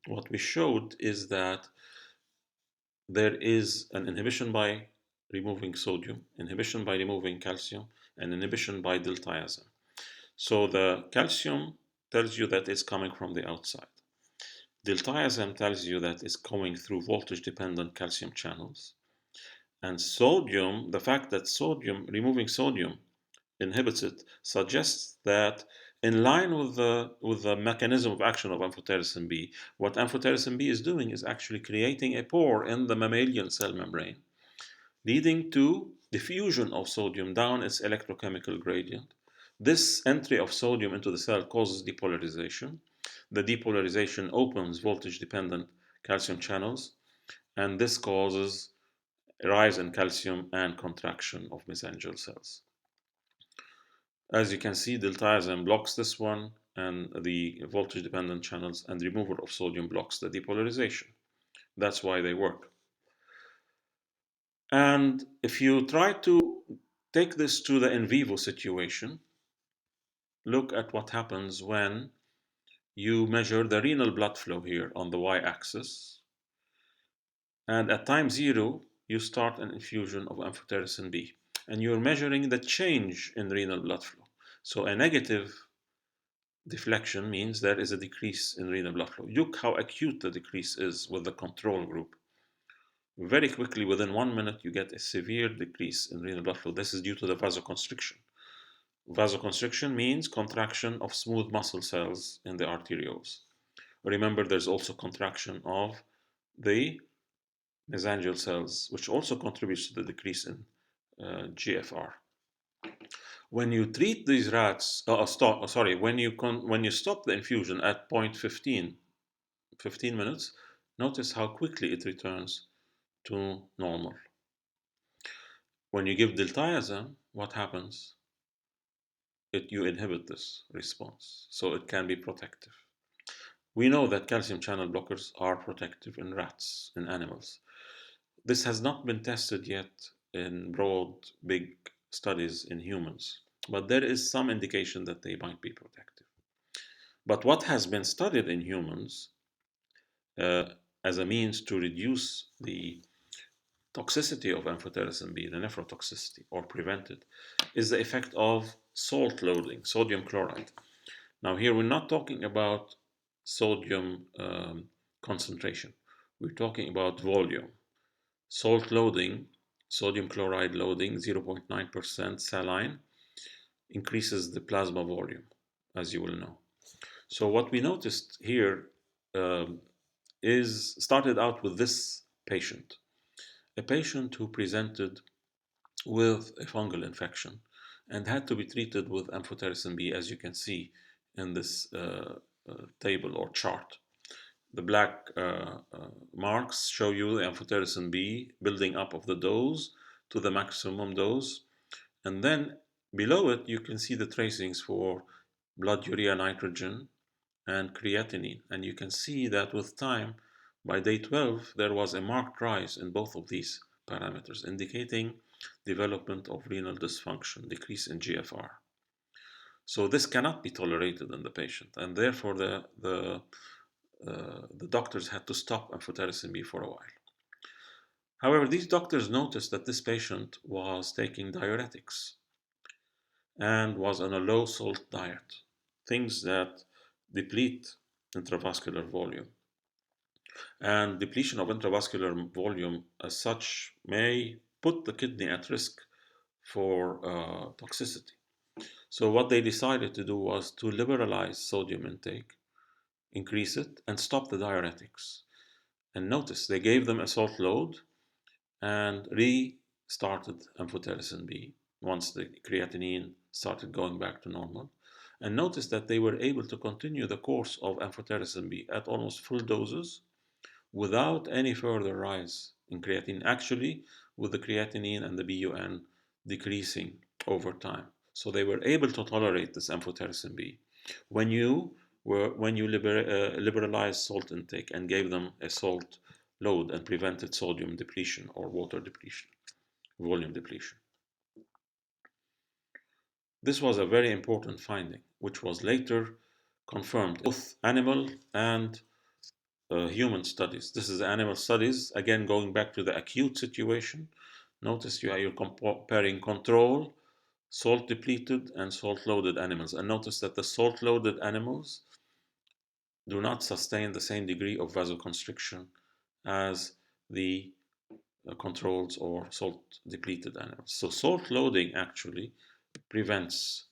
what we showed is that there is an inhibition by removing sodium, inhibition by removing calcium, and inhibition by diltiazem. So the calcium tells you that it's coming from the outside. Diltiazem tells you that it's going through voltage-dependent calcium channels. And sodium, the fact that removing sodium inhibits it, suggests that in line with the mechanism of action of amphotericin B, what amphotericin B is doing is actually creating a pore in the mammalian cell membrane, leading to diffusion of sodium down its electrochemical gradient. This entry of sodium into the cell causes depolarization. The depolarization opens voltage-dependent calcium channels, and this causes a rise in calcium and contraction of mesangial cells. As you can see, diltiazem blocks this one, and the voltage-dependent channels and removal of sodium blocks the depolarization. That's why they work. And if you try to take this to the in vivo situation, look at what happens when you measure the renal blood flow here on the y-axis. And at time 0, you start an infusion of amphotericin B. And you're measuring the change in renal blood flow. So a negative deflection means there is a decrease in renal blood flow. Look how acute the decrease is with the control group. Very quickly, within 1 minute, you get a severe decrease in renal blood flow. This is due to the vasoconstriction. Vasoconstriction means contraction of smooth muscle cells in the arterioles. Remember, there's also contraction of the mesangial cells, which also contributes to the decrease in GFR. When you treat these rats, when you stop the infusion at 0.15, 15 minutes, notice how quickly it returns to normal. When you give diltiazem, what happens? You inhibit this response, so it can be protective. We know that calcium channel blockers are protective in rats, in animals. This has not been tested yet in broad, big studies in humans, but there is some indication that they might be protective. But what has been studied in humans uh, as a means to reduce the toxicity of amphotericin B, the nephrotoxicity, or prevent it, is the effect of salt loading, sodium chloride. Now, here we're not talking about sodium concentration, we're talking about volume. Salt loading, sodium chloride loading, 0.9% saline, increases the plasma volume, as you will know. So what we noticed here um, is started out with this patient, a patient who presented with a fungal infection and had to be treated with amphotericin B, as you can see in this table or chart. The black marks show you the amphotericin B building up of the dose to the maximum dose. And then below it, you can see the tracings for blood urea nitrogen and creatinine. And you can see that with time, by day 12, there was a marked rise in both of these parameters, indicating development of renal dysfunction, decrease in GFR. So this cannot be tolerated in the patient, and therefore the doctors had to stop amphotericin B for a while. However, these doctors noticed that this patient was taking diuretics and was on a low salt diet, things that deplete intravascular volume. And depletion of intravascular volume as such may put the kidney at risk for toxicity. So what they decided to do was to liberalize sodium intake, increase it, and stop the diuretics. And notice they gave them a salt load and restarted amphotericin B once the creatinine started going back to normal. And notice that they were able to continue the course of amphotericin B at almost full doses without any further rise in creatinine, actually with the creatinine and the BUN decreasing over time. So they were able to tolerate this amphotericin B. When you liberalized salt intake and gave them a salt load and prevented sodium depletion or water depletion, volume depletion. This was a very important finding, which was later confirmed both animal and human studies. This is animal studies. Again, going back to the acute situation. Notice you're comparing control, salt depleted, and salt loaded animals. And notice that the salt loaded animals do not sustain the same degree of vasoconstriction as the controls or salt depleted animals. So, salt loading actually prevents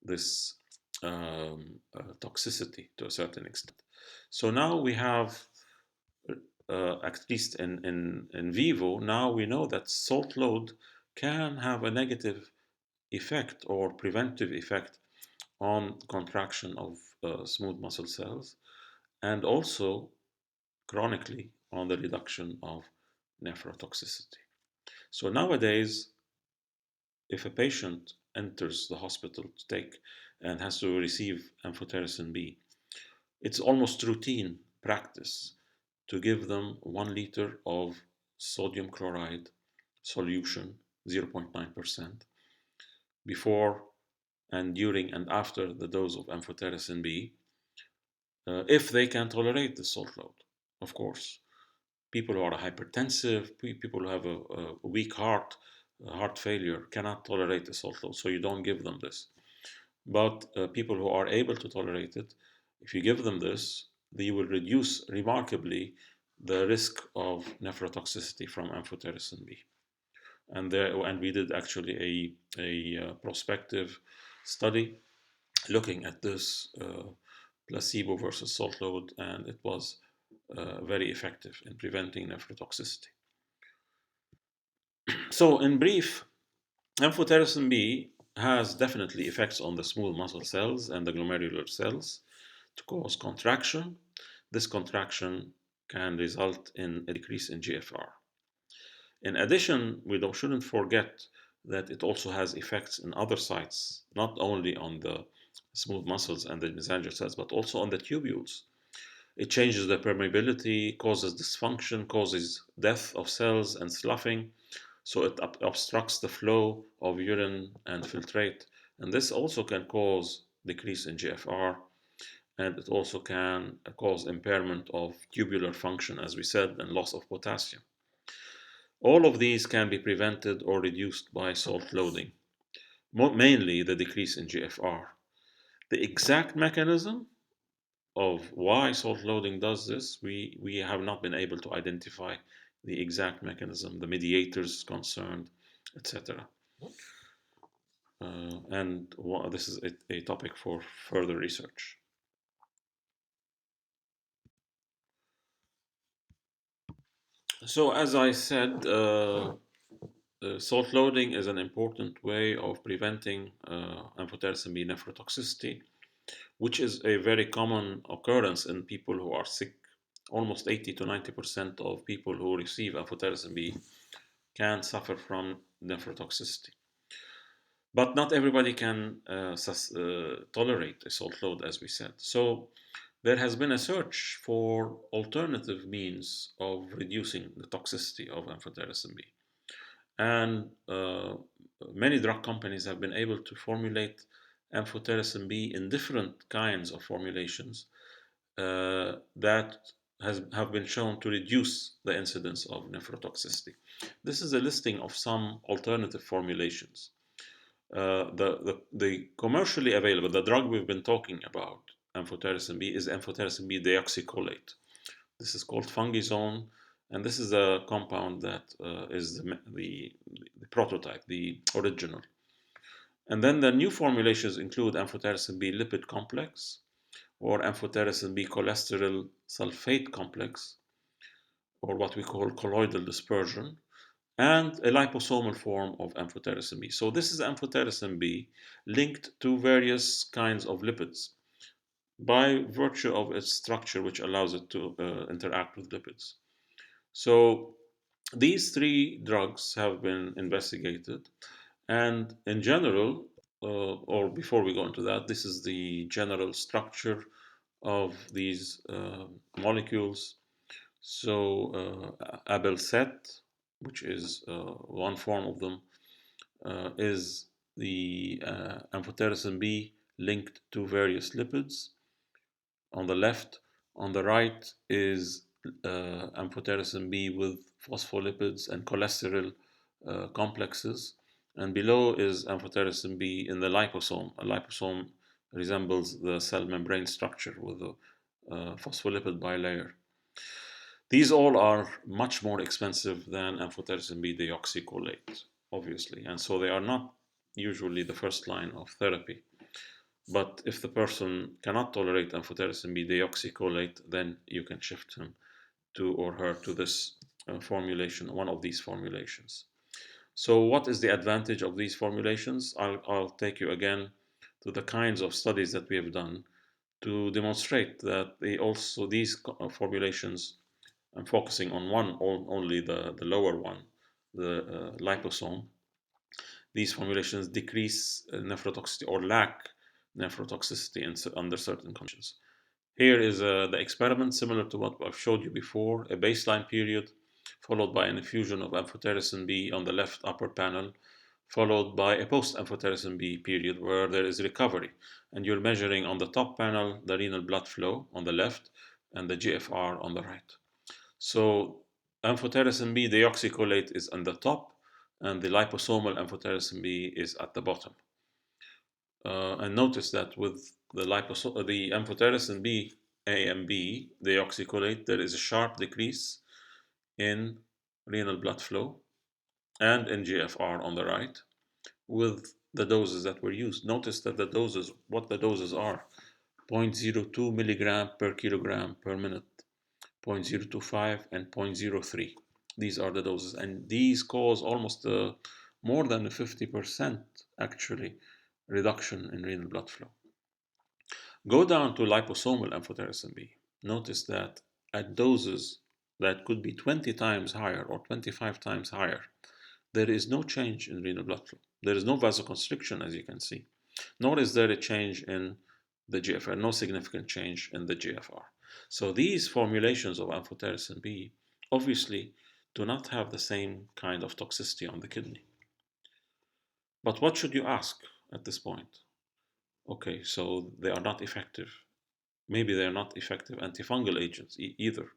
this toxicity to a certain extent. So, now we have at least in vivo, now we know that salt load can have a negative effect or preventive effect on contraction of smooth muscle cells and also chronically on the reduction of nephrotoxicity. So nowadays, if a patient enters the hospital to take and has to receive amphotericin B, it's almost routine practice to give them 1 liter of sodium chloride solution, 0.9%, before and during and after the dose of amphotericin B, if they can tolerate the salt load, of course. People who are hypertensive, people who have a weak heart failure, cannot tolerate the salt load, so you don't give them this. But people who are able to tolerate it, if you give them this, they will reduce remarkably the risk of nephrotoxicity from amphotericin B. And we did actually a prospective study looking at this placebo versus salt load, and it was very effective in preventing nephrotoxicity. So, in brief, amphotericin B has definitely effects on the smooth muscle cells and the glomerular cells to cause contraction. This contraction can result in a decrease in GFR. In addition, we shouldn't forget that it also has effects in other sites, not only on the smooth muscles and the mesangial cells, but also on the tubules. It changes the permeability, causes dysfunction, causes death of cells and sloughing. So it obstructs the flow of urine and filtrate. And this also can cause decrease in GFR. And it also can cause impairment of tubular function, as we said, and loss of potassium. All of these can be prevented or reduced by salt loading, mainly the decrease in GFR. The exact mechanism of why salt loading does this, we have not been able to identify the exact mechanism, the mediators concerned, etc. And this is a topic for further research. So, as I said, salt loading is an important way of preventing amphotericin B nephrotoxicity, which is a very common occurrence in people who are sick. Almost 80 to 90% of people who receive amphotericin B can suffer from nephrotoxicity. But not everybody can tolerate a salt load, as we said. So there has been a search for alternative means of reducing the toxicity of amphotericin B. And many drug companies have been able to formulate amphotericin B in different kinds of formulations that have been shown to reduce the incidence of nephrotoxicity. This is a listing of some alternative formulations. The commercially available, the drug we've been talking about, amphotericin B, is amphotericin B deoxycholate. This is called fungizone, and this is a compound that is the prototype, the original. And then the new formulations include amphotericin B lipid complex, or amphotericin B cholesterol sulfate complex, or what we call colloidal dispersion, and a liposomal form of amphotericin B. So this is amphotericin B linked to various kinds of lipids by virtue of its structure, which allows it to interact with lipids. So these three drugs have been investigated, and in general, or before we go into that, this is the general structure of these molecules. So abelset, which is one form of them, is the amphotericin B linked to various lipids. On the left, on the right is amphotericin B with phospholipids and cholesterol complexes. And below is amphotericin B in the liposome. A liposome resembles the cell membrane structure with a phospholipid bilayer. These all are much more expensive than amphotericin B deoxycholate, obviously, and so they are not usually the first line of therapy. But if the person cannot tolerate amphotericin B deoxycholate, then you can shift him to or her to this formulation, one of these formulations. So what is the advantage of these formulations? I'll take you again to the kinds of studies that we have done to demonstrate that these formulations, I'm focusing on one, only the lower one, the liposome. These formulations decrease nephrotoxicity or lack nephrotoxicity under certain conditions. Here is the experiment similar to what I've showed you before, a baseline period followed by an infusion of amphotericin B on the left upper panel, followed by a post-amphotericin B period where there is recovery. And you're measuring on the top panel the renal blood flow on the left and the GFR on the right. So amphotericin B deoxycholate is on the top and the liposomal amphotericin B is at the bottom. And notice that with the amphotericin B A and B deoxycholate, there is a sharp decrease in renal blood flow and in GFR on the right with the doses that were used. Notice that the doses are 0.02 milligram per kilogram per minute, 0.025 and 0.03. These are the doses, and these cause almost more than a 50% actually reduction in renal blood flow. Go down to liposomal amphotericin B. Notice that at doses that could be 20 times higher or 25 times higher, there is no change in renal blood flow. There is no vasoconstriction, as you can see, nor is there a change in the GFR, no significant change in the GFR. So these formulations of amphotericin B obviously do not have the same kind of toxicity on the kidney. But what should you ask at this point? Okay, so they are not effective. Maybe they are not effective antifungal agents either.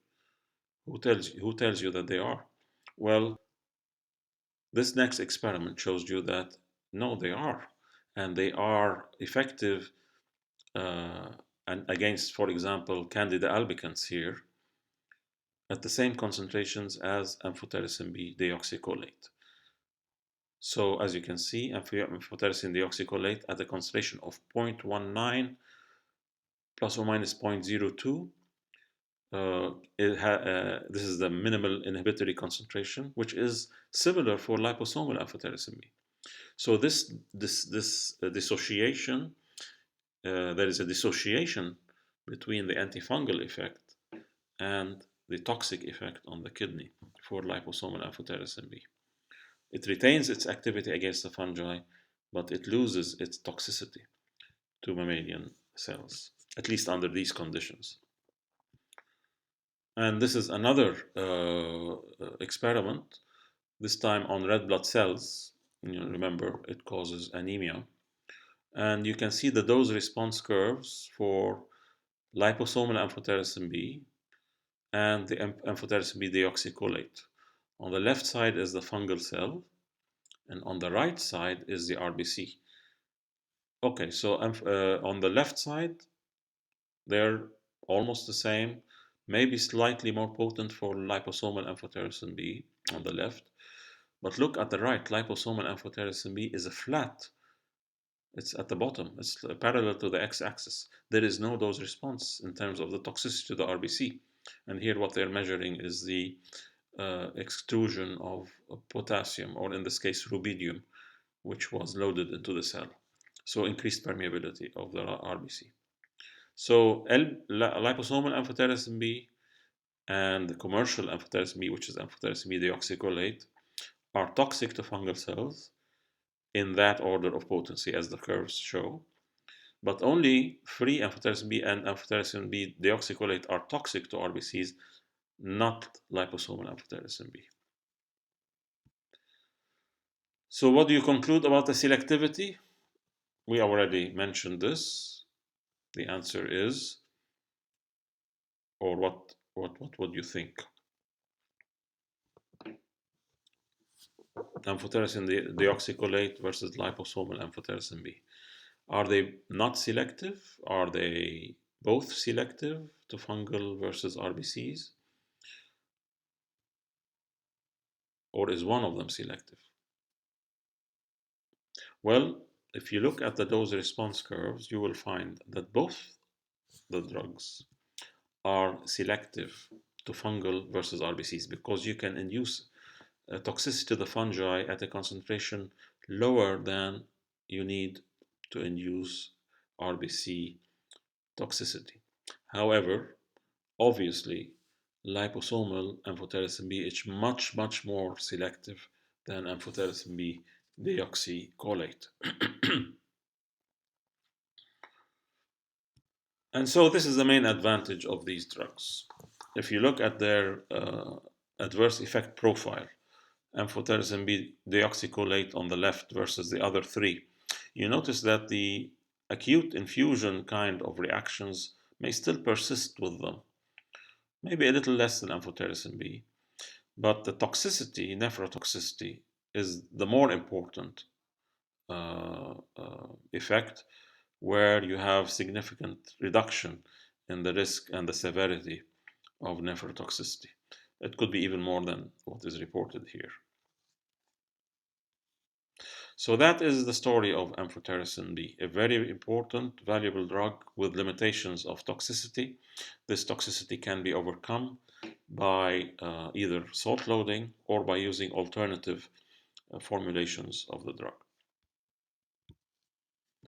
Who tells you that they are? Well, this next experiment shows you that no, they are, and they are effective and against, for example, Candida albicans here at the same concentrations as amphotericin B deoxycholate. So as you can see, amphotericin deoxycholate at a concentration of 0.19 plus or minus 0.02. This is the minimal inhibitory concentration, which is similar for liposomal amphotericin B. So this dissociation, there is a dissociation between the antifungal effect and the toxic effect on the kidney for liposomal amphotericin B. It retains its activity against the fungi, but it loses its toxicity to mammalian cells, at least under these conditions. And this is another experiment, this time on red blood cells. Remember, it causes anemia. And you can see the dose response curves for liposomal amphotericin B and the amphotericin B deoxycholate. On the left side is the fungal cell, and on the right side is the RBC. Okay, so on the left side, they're almost the same, maybe slightly more potent for liposomal amphotericin B on the left. But look at the right, liposomal amphotericin B is a flat. It's at the bottom. It's parallel to the x-axis. There is no dose response in terms of the toxicity to the RBC. And here what they're measuring is the extrusion of potassium, or in this case rubidium, which was loaded into the cell. So increased permeability of the RBC. So liposomal amphotericin B and the commercial amphotericin B, which is amphotericin B deoxycholate, are toxic to fungal cells in that order of potency as the curves show. But only free amphotericin B and amphotericin B deoxycholate are toxic to RBCs, not liposomal amphotericin B. So what do you conclude about the selectivity? We already mentioned this. The answer is, or what What would you think? Amphotericin deoxycholate versus liposomal amphotericin B. Are they not selective? Are they both selective to fungal versus RBCs? Or is one of them selective? Well, if you look at the dose response curves, you will find that both the drugs are selective to fungal versus RBCs because you can induce toxicity to the fungi at a concentration lower than you need to induce RBC toxicity. However, obviously, liposomal amphotericin B is much more selective than amphotericin B deoxycholate. And so this is the main advantage of these drugs. If you look at their adverse effect profile, amphotericin B deoxycholate on the left versus the other three, you notice that the acute infusion kind of reactions may still persist with them, maybe a little less than amphotericin B, but the toxicity, nephrotoxicity, is the more important effect where you have significant reduction in the risk and the severity of nephrotoxicity. It could be even more than what is reported here. So that is the story of amphotericin B, a very important, valuable drug with limitations of toxicity. This toxicity can be overcome by either salt loading or by using alternative formulations of the drug.